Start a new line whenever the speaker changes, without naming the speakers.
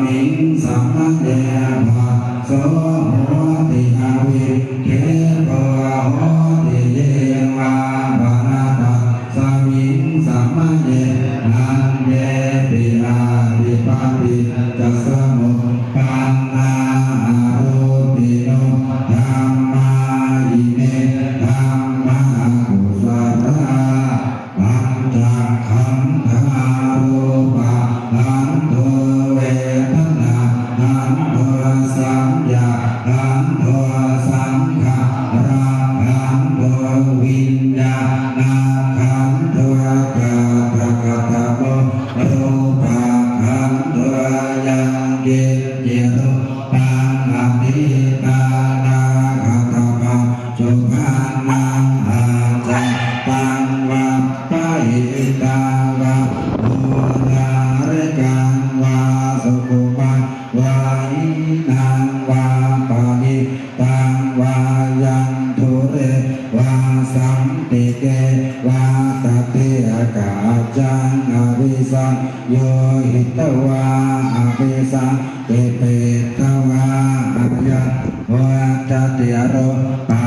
มิงสัมมาเดภะโสโหติอาวิเคปะโหติเยวาบานาตาสามิงสัมมาเดนันเดปิอาวิปาปิจัสสมุปันนาอารุติโนธัมมาอิเมธัมมากุสลาปัญจขันธารูปะขันโทเวทนาขันโทสัญญาขันโทสังขารขันโทวิญญาณขันโทกาตกตะโมรูปะขันโทยังเกจิโรตังอภิตานาคตปะจุปันนังอาจาตังวัปปะหิตาวะโมดาริกังวาสุขุปังวาหินังวาปะหิตังวายังทุเรวาสัมติเกวาตติอกาจังอภิสังโยหิตวาอภิสังเตเปตวาอภิยัตวาจติอโรปา